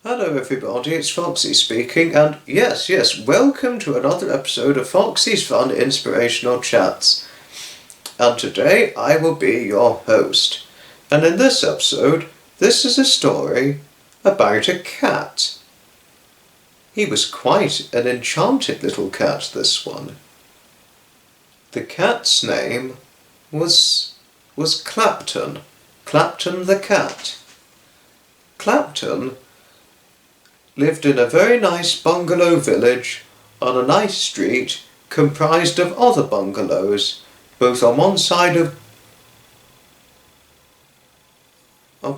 Hello everybody, it's Foxy speaking, and yes, welcome to another episode of Foxy's Fun Inspirational Chats. And today I will be your host. And in this episode, this is a story about a cat. He was quite an enchanted little cat, this one. The cat's name was Clapton. Clapton the cat. Clapton lived in a very nice bungalow village on a nice street comprised of other bungalows, both on one side of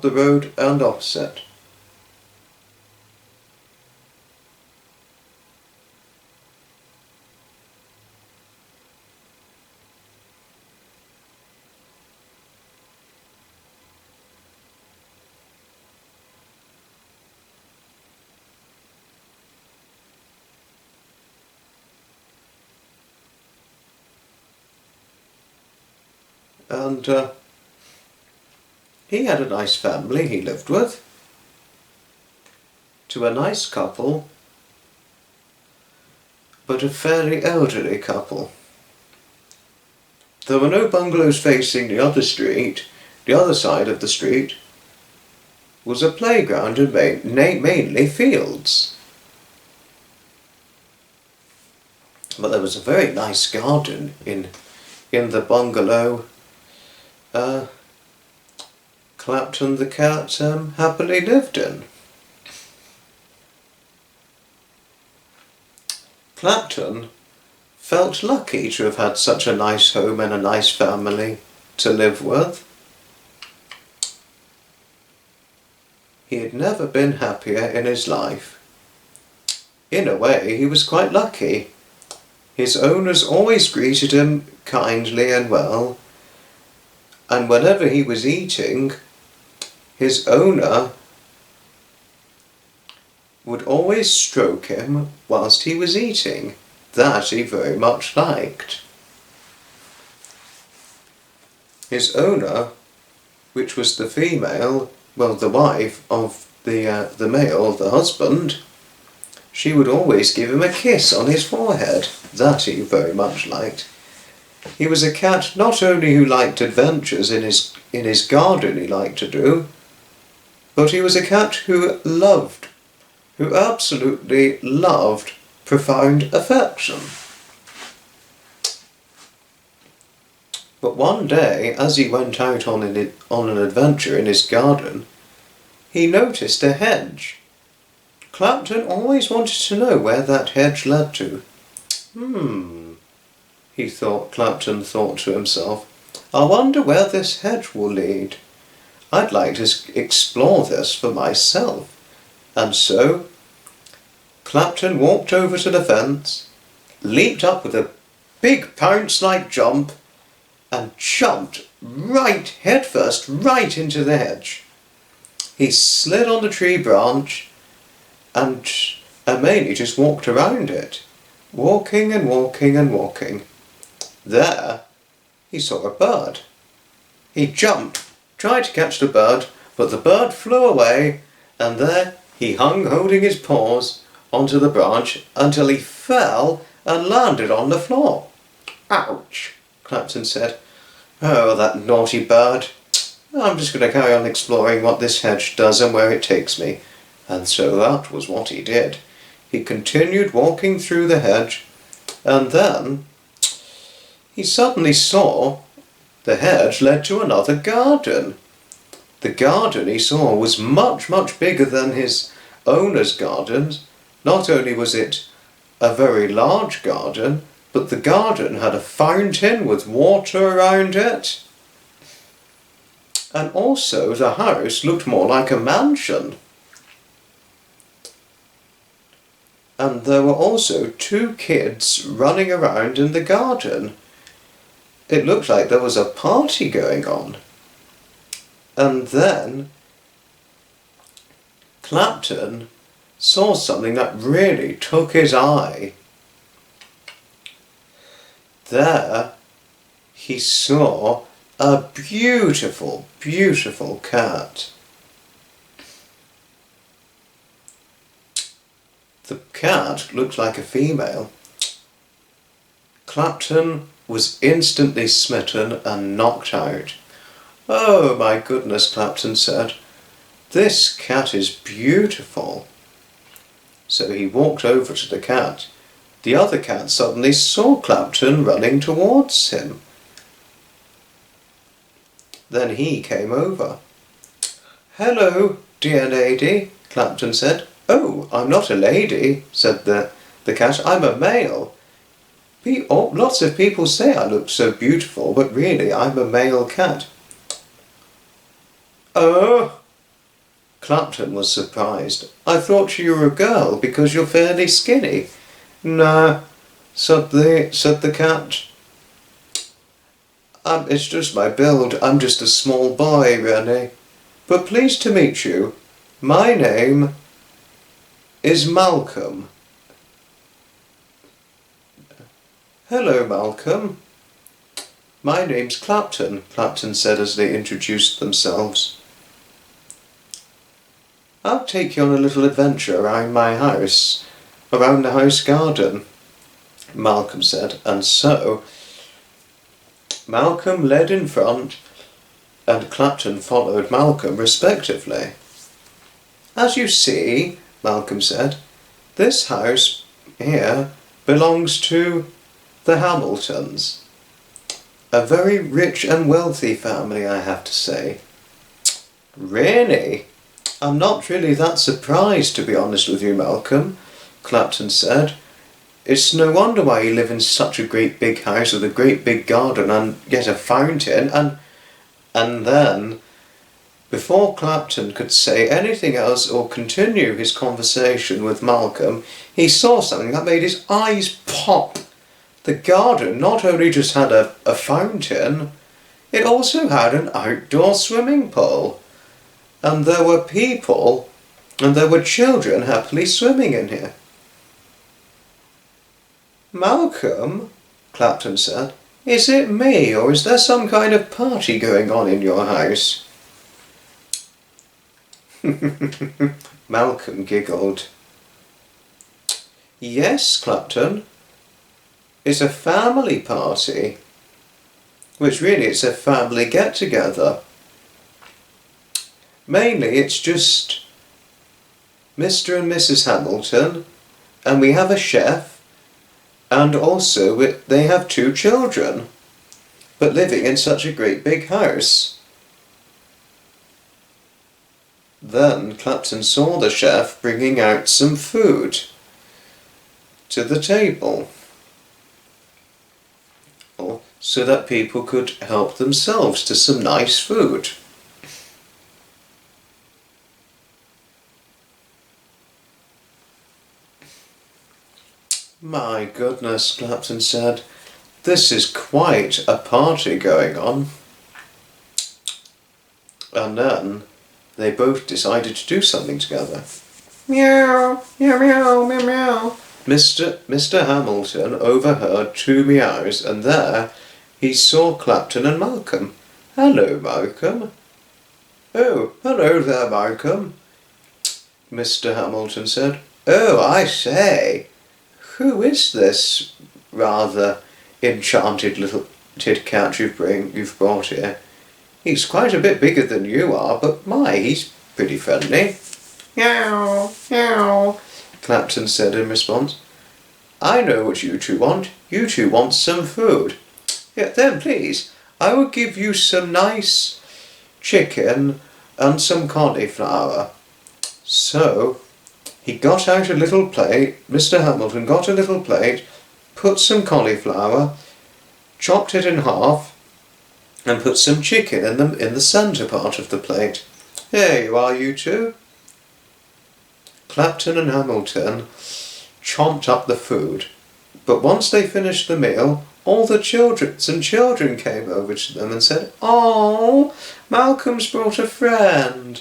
the road and opposite. And he had a nice family he lived with, to a nice couple, but a fairly elderly couple. There were no bungalows facing the other street. The other side of the street was a playground and mainly fields. But there was a very nice garden in the bungalow Clapton the cat happily lived in. Clapton felt lucky to have had such a nice home and a nice family to live with. He had never been happier in his life. In a way, he was quite lucky. His owners always greeted him kindly and well, and whenever he was eating, his owner would always stroke him whilst he was eating. That he very much liked. His owner, which was the female, well, the wife of the male, the husband, she would always give him a kiss on his forehead. That he very much liked. He was a cat not only who liked adventures in his garden he liked to do, but he was a cat who absolutely loved profound affection. But one day, as he went out on an adventure in his garden, he noticed a hedge. Clapton always wanted to know where that hedge led to. Clapton thought to himself, I wonder where this hedge will lead. I'd like to explore this for myself. And so, Clapton walked over to the fence, leaped up with a big pounce-like jump, and jumped headfirst right into the hedge. He slid on the tree branch and mainly just walked around it, walking and walking and walking. There, he saw a bird. He jumped, tried to catch the bird, but the bird flew away, and there he hung holding his paws onto the branch until he fell and landed on the floor. Ouch, Clapton said. Oh, that naughty bird. I'm just going to carry on exploring what this hedge does and where it takes me. And so that was what he did. He continued walking through the hedge, and then he suddenly saw the hedge led to another garden. The garden he saw was much, much bigger than his owner's gardens. Not only was it a very large garden, but the garden had a fountain with water around it. And also the house looked more like a mansion. And there were also 2 kids running around in the garden. It looked like there was a party going on. And then Clapton saw something that really took his eye. There he saw a beautiful, beautiful cat. The cat looked like a female. Clapton was instantly smitten and knocked out. "Oh my goodness," Clapton said. "This cat is beautiful." So he walked over to the cat. The other cat suddenly saw Clapton running towards him. Then he came over. "Hello, dear lady," Clapton said. "Oh, I'm not a lady," said the cat. "I'm a male. Lots of people say I look so beautiful, but really I'm a male cat." "Oh," Clapton was surprised. "I thought you were a girl because you're fairly skinny." "No," said the cat. It's just my build. I'm just a small boy, really. But pleased to meet you. My name is Malcolm." "Hello, Malcolm." "My name's Clapton," Clapton said as they introduced themselves. "I'll take you on a little adventure around my house, around the house garden," Malcolm said, and so Malcolm led in front and Clapton followed Malcolm respectively. "As you see," Malcolm said, "this house here belongs to the Hamiltons. A very rich and wealthy family, I have to say." "Really? I'm not really that surprised, to be honest with you, Malcolm," Clapton said. "It's no wonder why you live in such a great big house with a great big garden and get a fountain and then, before Clapton could say anything else or continue his conversation with Malcolm, he saw something that made his eyes pop. The garden not only just had a fountain, it also had an outdoor swimming pool. And there were people and there were children happily swimming in here. "Malcolm," Clapton said, "is it me, or is there some kind of party going on in your house?" Malcolm giggled. "Yes, Clapton, it's a family party, which really it's a family get-together. Mainly it's just Mr. and Mrs. Hamilton, and we have a chef, and also they have 2 children, but living in such a great big house." Then Clapton saw the chef bringing out some food to the table, so that people could help themselves to some nice food. "My goodness," Clapton said, "this is quite a party going on." And then they both decided to do something together. "Meow, meow, meow, meow, meow." Mr. Hamilton overheard 2 meows, and there he saw Clapton and Malcolm. "Hello, Malcolm." "Oh, hello there, Malcolm," Mr. Hamilton said. "Oh, I say, who is this rather enchanted little cat you've brought here? He's quite a bit bigger than you are, but my, he's pretty friendly." "Meow, meow," Clapton said in response. "I know what you 2 want. You 2 want some food. Yeah, then please, I will give you some nice chicken and some cauliflower." So he got out a little plate, Mr. Hamilton got a little plate, put some cauliflower, chopped it in half, and put some chicken in the centre part of the plate. "Here you are, you 2. Clapton and Hamilton chomped up the food, but once they finished the meal, all the children came over to them and said, "Oh, Malcolm's brought a friend."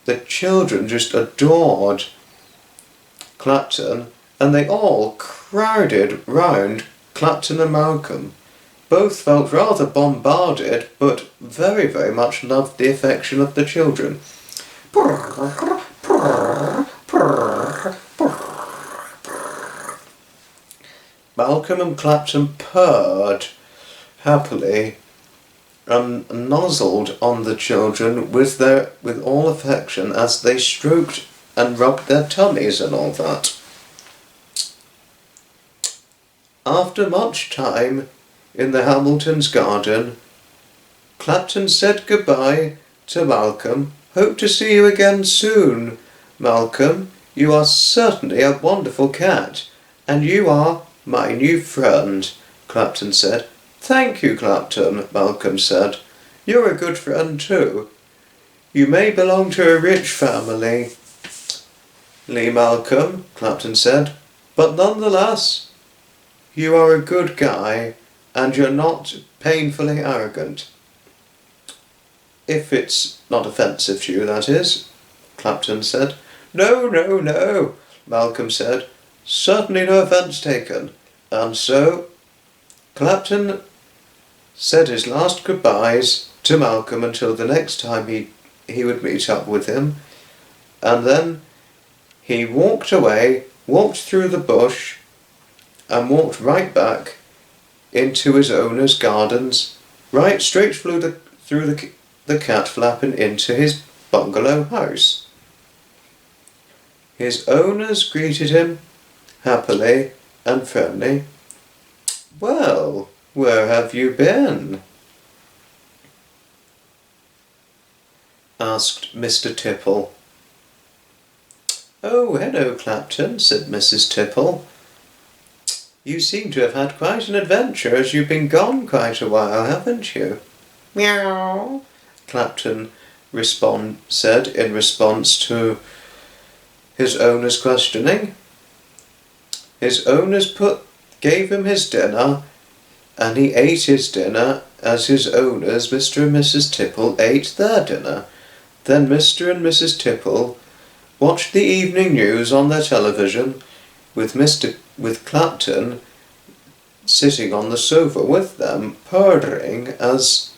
The children just adored Clapton, and they all crowded round Clapton and Malcolm. Both felt rather bombarded, but very, very much loved the affection of the children. Malcolm and Clapton purred happily and nozzled on the children with all affection as they stroked and rubbed their tummies and all that. After much time in the Hamiltons' garden, Clapton said goodbye to Malcolm. Hope to see you again soon, Malcolm. You are certainly a wonderful cat, and you are my new friend, Clapton said. Thank you, Clapton, Malcolm said. You're a good friend too. You may belong to a rich family, Malcolm, Clapton said, but nonetheless, you are a good guy, and you're not painfully arrogant. If it's not offensive to you, that is, Clapton said. No, no, no, Malcolm said. Certainly no offence taken. And so Clapton said his last goodbyes to Malcolm until the next time he would meet up with him, and then he walked away, walked through the bush, and walked right back into his owner's gardens, right straight through the cat flap and into his bungalow house. His owners greeted him happily and friendly. Well, where have you been? Asked Mr. Tipple. Oh, hello, Clapton, said Mrs. Tipple. You seem to have had quite an adventure as you've been gone quite a while, haven't you? Meow, Clapton said in response to his owner's questioning. His owners gave him his dinner, and he ate his dinner as his owners, Mr. and Mrs. Tipple, ate their dinner. Then Mr. and Mrs. Tipple watched the evening news on their television with Clapton sitting on the sofa with them, purring as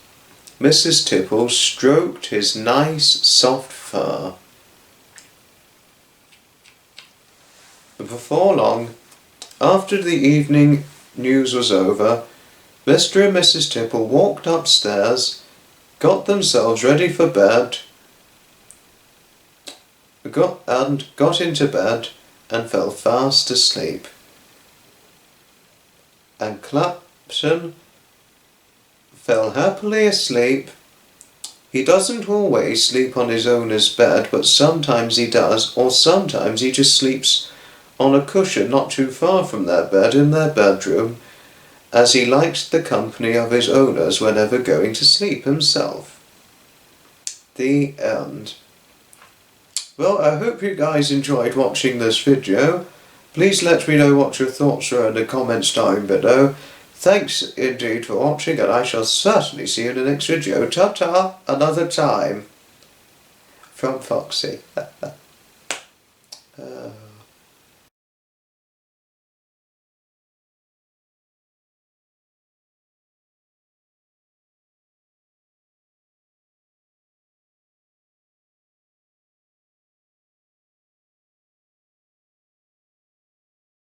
Mrs. Tipple stroked his nice soft fur. Before long, after the evening news was over, Mr. and Mrs. Tipple walked upstairs, got themselves ready for bed, got into bed and fell fast asleep. And Clapton fell happily asleep. He doesn't always sleep on his owner's bed, but sometimes he does, or sometimes he just sleeps on a cushion not too far from their bed in their bedroom, as he liked the company of his owners whenever going to sleep himself. The end. Well, I hope you guys enjoyed watching this video. Please let me know what your thoughts are in the comments down below. Thanks indeed for watching, and I shall certainly see you in the next video. Ta-ta, another time. From Foxy.